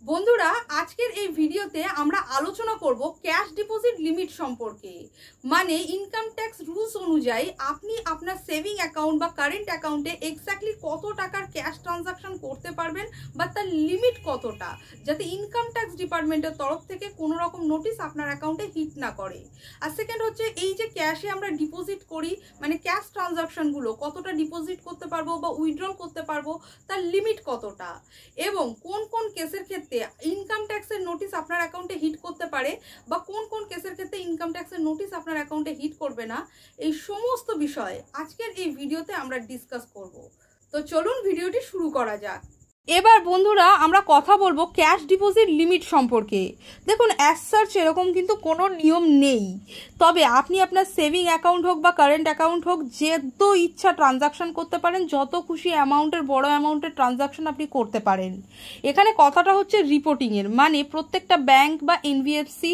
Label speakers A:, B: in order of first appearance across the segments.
A: বন্ধুরা আজকের এই ভিডিওতে আমরা আলোচনা করব ক্যাশ ডিপোজিট লিমিট সম্পর্কে। মানে ইনকাম ট্যাক্স রুলস অনুযায়ী আপনি আপনার সেভিং অ্যাকাউন্ট বা কারেন্ট অ্যাকাউন্টে এক্স্যাক্টলি কত টাকার ক্যাশ ট্রানজাকশন করতে পারবেন বা তার লিমিট কতটা, যাতে ইনকাম ট্যাক্স ডিপার্টমেন্টের তরফ থেকে কোনো রকম নোটিশ আপনার অ্যাকাউন্টে হিট না করে। আর সেকেন্ড হচ্ছে এই যে ক্যাশে আমরা ডিপোজিট করি, মানে ক্যাশ ট্রানজাকশনগুলো কতটা ডিপোজিট করতে পারবো বা উইথড্রল করতে পারবো, তার লিমিট কতটা, এবং কোন কোন কেসের ক্ষেত্রে ইনকাম ট্যাক্সের নোটিশ আপনার অ্যাকাউন্টে হিট করতে পারে বা কোন কোন কেসের ক্ষেত্রে ইনকাম ট্যাক্সের নোটিশ আপনার অ্যাকাউন্টে হিট করবে না, এই সমস্ত বিষয় আজকের এই ভিডিওতে আমরা ডিসকাস করব। তো চলুন ভিডিওটি শুরু করা যাক। এবার বন্ধুরা আমরা কথা বলবো ক্যাশ ডিপোজিট লিমিট সম্পর্কে। দেখুন অ্যাজ সার্চ এরকম কিন্তু কোনো নিয়ম নেই, তবে আপনি আপনার সেভিং অ্যাকাউন্ট হোক বা কারেন্ট অ্যাকাউন্ট হোক যত ইচ্ছা ট্রানজাকশন করতে পারেন, যত খুশি অ্যামাউন্টের বড় অ্যামাউন্টের ট্রানজাকশন আপনি করতে পারেন। এখানে কথাটা হচ্ছে রিপোর্টিংয়ের, মানে প্রত্যেকটা ব্যাংক বা এনবিএফসি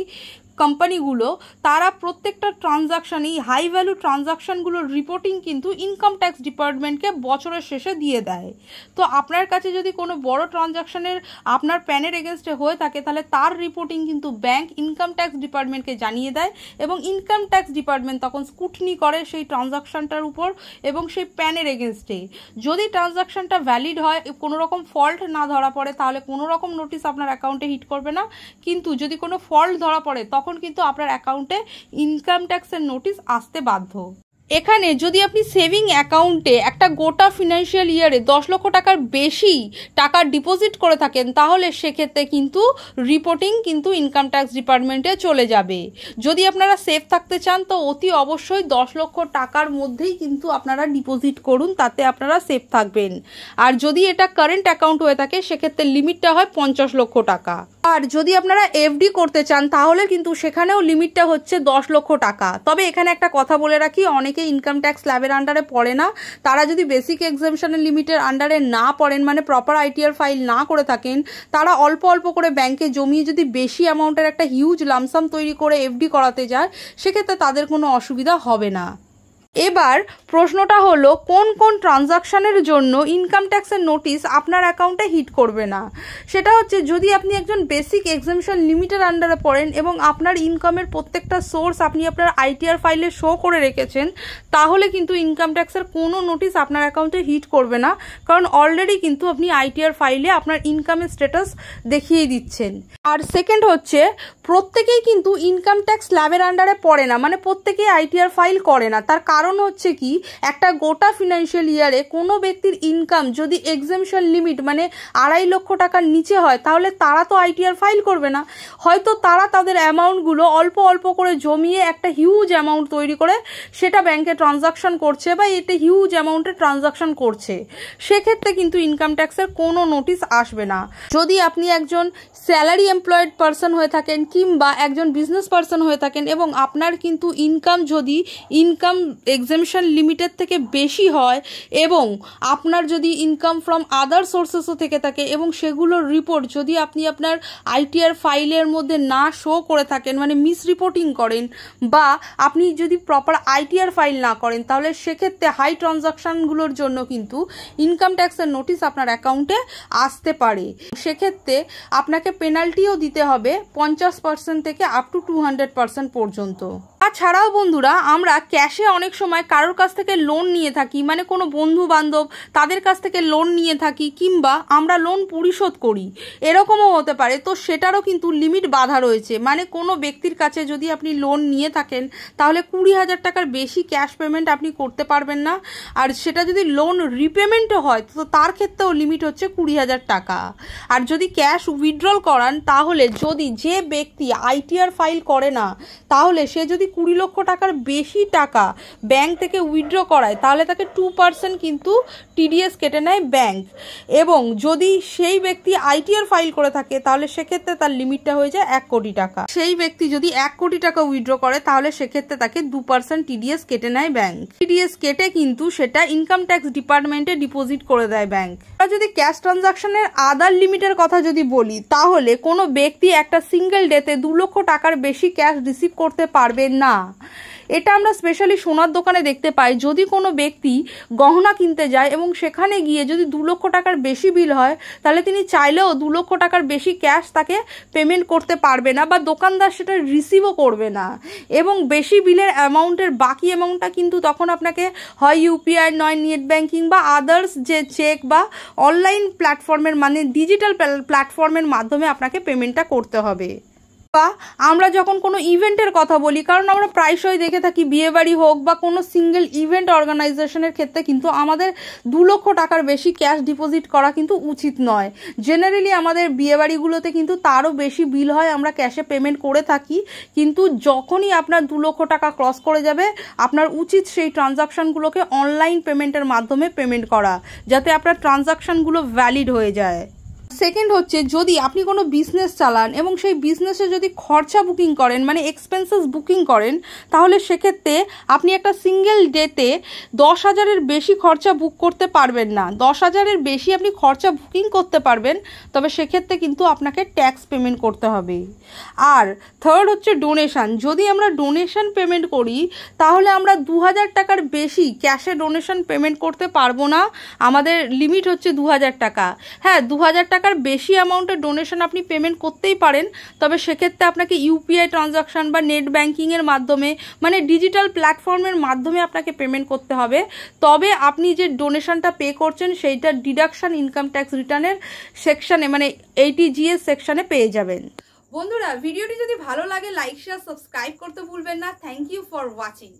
A: কোম্পানিগুলো তারা প্রত্যেকটা ট্রানজাকশানই হাই ভ্যালু ট্রানজাকশানগুলোর রিপোর্টিং কিন্তু ইনকাম ট্যাক্স ডিপার্টমেন্টকে বছরের শেষে দিয়ে দেয়। তো আপনার কাছে যদি কোনো বড় ট্রানজাকশানের আপনার প্যানের এগেনস্টে হয়ে থাকে, তাহলে তার রিপোর্টিং কিন্তু ব্যাংক ইনকাম ট্যাক্স ডিপার্টমেন্টকে জানিয়ে দেয় এবং ইনকাম ট্যাক্স ডিপার্টমেন্ট তখন স্কুটনি করে সেই ট্রানজাকশানটার উপর এবং সেই প্যানের এগেনস্টে। যদি ট্রানজাকশানটা ভ্যালিড হয়, কোনো রকম ফল্ট না ধরা পড়ে, তাহলে কোনো রকম নোটিশ আপনার অ্যাকাউন্টে হিট করবে না। কিন্তু যদি কোনো ফল্ট ধরা পড়ে তখন কিন্তু আপনার অ্যাকাউন্টে ইনকাম ট্যাক্সের নোটিশ আসতে বাধ্য। এখানে যদি আপনি সেভিং অ্যাকাউন্টে একটা গোটা ফিনান্সিয়াল ইয়ারে 10 লক্ষ টাকার বেশি টাকা ডিপোজিট করে থাকেন, তাহলে সেক্ষেত্রে কিন্তু রিপোর্টিং কিন্তু ইনকাম ট্যাক্স ডিপার্টমেন্টে চলে যাবে। যদি আপনারা সেফ থাকতে চান তো অতি অবশ্যই 10 লক্ষ টাকার মধ্যেই কিন্তু আপনারা ডিপোজিট করুন, তাতে আপনারা সেফ থাকবেন। আর যদি এটা কারেন্ট অ্যাকাউন্ট হয়ে থাকে সেক্ষেত্রে লিমিটটা হয় 50 লক্ষ টাকা। আর যদি আপনারা এফডি করতে চান তাহলে কিন্তু সেখানেও লিমিটটা হচ্ছে 10 লক্ষ টাকা। তবে এখানে একটা কথা বলে রাখি, অনেকে ইনকাম ট্যাক্স স্ল্যাবের আন্ডারে পড়ে না, তারা যদি বেসিক এক্সামশনের লিমিটের আন্ডারে না পড়েন, মানে প্রপার আইটিআর ফাইল না করে থাকেন, তারা অল্প অল্প করে ব্যাংকে জমিয়ে যদি বেশি অ্যামাউন্টের একটা হিউজ লামসাম তৈরি করে এফডি করাতে যায়, সেক্ষেত্রে তাদের কোনো অসুবিধা হবে না। এবার প্রশ্নটা হলো কোন কোন ট্রানজাকশানের জন্য ইনকাম ট্যাক্সের নোটিশ আপনার অ্যাকাউন্টে হিট করবে না। সেটা হচ্ছে যদি আপনি একজন বেসিক এক্সামশন লিমিটের আন্ডারে পড়েন এবং আপনার ইনকামের প্রত্যেকটা সোর্স আপনি আপনার আইটিআর ফাইলে শো করে রেখেছেন, তাহলে কিন্তু ইনকাম ট্যাক্সের কোনো নোটিশ আপনার অ্যাকাউন্টে হিট করবে না, কারণ অলরেডি কিন্তু আপনি আইটিআর ফাইলে আপনার ইনকামের স্ট্যাটাস দেখিয়ে দিচ্ছেন। আর সেকেন্ড হচ্ছে প্রত্যেকেই কিন্তু ইনকাম ট্যাক্স স্ল্যাবের আন্ডারে পড়ে না, মানে প্রত্যেকেই আইটিআর ফাইল করে না। তার কারণ হচ্ছে কি, একটা গোটা ফিনান্সিয়াল ইয়ারে কোনো ব্যক্তির ইনকাম যদি এক্সামশন লিমিট মানে 2.5 লক্ষ টাকার নিচে হয়, তাহলে তারা তো আইটিআর ফাইল করবে না। হয়তো তারা তাদের অ্যামাউন্টগুলো অল্প অল্প করে জমিয়ে একটা হিউজ অ্যামাউন্ট তৈরি করে সেটা ব্যাংকে ট্রানজাকশন করছে বা এতে হিউজ অ্যামাউন্টের ট্রানজাকশন করছে, সেক্ষেত্রে কিন্তু ইনকাম ট্যাক্সের কোনো নোটিশ আসবে না। যদি আপনি একজন স্যালারি এমপ্লয়েড পারসন হয়ে থাকেন কিংবা একজন বিজনেস পারসন হয়ে থাকেন এবং আপনার কিন্তু ইনকাম যদি ইনকাম এক্সামশন লিমিটের থেকে বেশি হয় এবং আপনার যদি ইনকাম ফ্রম আদার সোর্সেসও থেকে থাকে এবং সেগুলোর রিপোর্ট যদি আপনি আপনার আইটিআর ফাইলের মধ্যে না শো করে থাকেন, মানে মিস রিপোর্টিং করেন বা আপনি যদি প্রপার আইটিআর ফাইল না করেন, তাহলে সেক্ষেত্রে হাই ট্রানজাকশানগুলোর জন্য কিন্তু ইনকাম ট্যাক্সের নোটিশ আপনার অ্যাকাউন্টে আসতে পারে। সেক্ষেত্রে আপনাকে পেনাল্টিও দিতে হবে 50% থেকে আপ টু 200% পর্যন্ত। তাছাড়াও বন্ধুরা আমরা ক্যাশে অনেক সময় কারোর কাছ থেকে লোন নিয়ে থাকি, মানে কোনো বন্ধু বান্ধব তাদের কাছ থেকে লোন নিয়ে থাকি কিংবা আমরা লোন পরিশোধ করি, এরকমও হতে পারে। তো সেটারও কিন্তু লিমিট বাধা রয়েছে, মানে কোনো ব্যক্তির কাছে যদি আপনি লোন নিয়ে থাকেন তাহলে 20,000 টাকার বেশি ক্যাশ পেমেন্ট আপনি করতে পারবেন না। আর সেটা যদি লোন রিপেমেন্টও হয় তো তার ক্ষেত্রেও লিমিট হচ্ছে 20,000 টাকা। আর যদি ক্যাশ উইথড্রল করান, তাহলে যদি যে ব্যক্তি আইটিআর ফাইল করে না, তাহলে সে যদি 20 লক্ষ টাকার বেশি টাকা ব্যাংক থেকে উইথড্র করায়, তাহলে তাকে 2% কিন্তু টিডিএস কেটে নেয় ব্যাংক। এবং যদি সেই ব্যক্তি আইটিআর ফাইল করে থাকে, তাহলে সেক্ষেত্রে তার লিমিটটা হয়ে যায় 1 কোটি টাকা। সেই ব্যক্তি যদি 1 কোটি টাকা উইথড্র করে, তাহলে সেক্ষেত্রে তাকে 2% টিডিএস কেটে নেয় ব্যাংক। টিডিএস কেটে কিন্তু সেটা ইনকাম ট্যাক্স ডিপার্টমেন্টে ডিপোজিট করে দেয় ব্যাংক। যদি ক্যাশ ট্রানজাকশনের আদার লিমিটের কথা যদি বলি, তাহলে কোনো ব্যক্তি একটা সিঙ্গেল ডেতে 2 লক্ষ টাকার বেশি ক্যাশ রিসিভ করতে পারবে না। এটা আমরা স্পেশালি সোনার দোকানে দেখতে পাই, যদি কোনো ব্যক্তি গহনা কিনতে যায় এবং সেখানে গিয়ে যদি 2 লক্ষ টাকার বেশি বিল হয়, তাহলে তিনি চাইলেও 2 লক্ষ টাকার বেশি ক্যাশ তাকে পেমেন্ট করতে পারবে না বা দোকানদার সেটা রিসিভও করবে না। এবং বেশি বিলের অ্যামাউন্টের বাকি অ্যামাউন্টটা কিন্তু তখন আপনাকে হয় ইউপিআই নয় নেট ব্যাঙ্কিং বা আদার্স যে চেক বা অনলাইন প্ল্যাটফর্মের মানে ডিজিটাল প্ল্যাটফর্মের মাধ্যমে আপনাকে পেমেন্টটা করতে হবে। বা আমরা যখন কোনো ইভেন্টের কথা বলি, কারণ আমরা প্রায়শই দেখে থাকি বিয়েবাড়ি হোক বা কোনো সিঙ্গেল ইভেন্ট অর্গানাইজেশনের ক্ষেত্রে কিন্তু আমাদের 2 লক্ষ টাকার বেশি ক্যাশ ডিপোজিট করা কিন্তু উচিত নয়। জেনারেলি আমাদের বিয়েবাড়িগুলোতে কিন্তু তারও বেশি বিল হয়, আমরা ক্যাশে পেমেন্ট করে থাকি। কিন্তু যখনই আপনার 2 লক্ষ টাকা ক্রস করে যাবে, আপনার উচিত সেই ট্রানজাকশানগুলোকে অনলাইন পেমেন্টের মাধ্যমে পেমেন্ট করা, যাতে আপনার ট্রানজাকশানগুলো ভ্যালিড হয়ে যায়। সেকেন্ড হচ্ছে, যদি আপনি কোনো বিজনেস চালান এবং সেই বিজনেসে যদি খরচা বুকিং করেন মানে এক্সপেন্সেস বুকিং করেন, তাহলে সেক্ষেত্রে আপনি একটা সিঙ্গেল ডেতে 10,000-এর বেশি খরচা বুক করতে পারবেন না। 10,000-এর বেশি আপনি খরচা বুকিং করতে পারবেন, তবে সেক্ষেত্রে কিন্তু আপনাকে ট্যাক্স পেমেন্ট করতে হবে। আর থার্ড হচ্ছে ডোনেশন। যদি আমরা ডোনেশন পেমেন্ট করি, তাহলে আমরা 2,000 টাকার বেশি ক্যাশে ডোনেশন পেমেন্ট করতে পারবো না। আমাদের লিমিট হচ্ছে 2,000 টাকা। হ্যাঁ, 2,000 টাকার বেশি অ্যামাউন্টের ডোনেশন আপনি পেমেন্ট করতেই পারেন, তবে সেক্ষেত্রে আপনাকে ইউপিআই ট্রানজাকশান বা নেট ব্যাঙ্কিংয়ের মাধ্যমে মানে ডিজিটাল প্ল্যাটফর্মের মাধ্যমে আপনাকে পেমেন্ট করতে হবে। তবে আপনি যে ডোনেশনটা পে করছেন সেইটা ডিডাকশন ইনকাম ট্যাক্স রিটার্নের সেকশানে মানে 80GS সেকশানে পেয়ে যাবেন। বন্ধুরা, ভিডিওটি যদি ভালো লাগে লাইক শেয়ার সাবস্ক্রাইব করতে ভুলবেন না। Thank you for watching.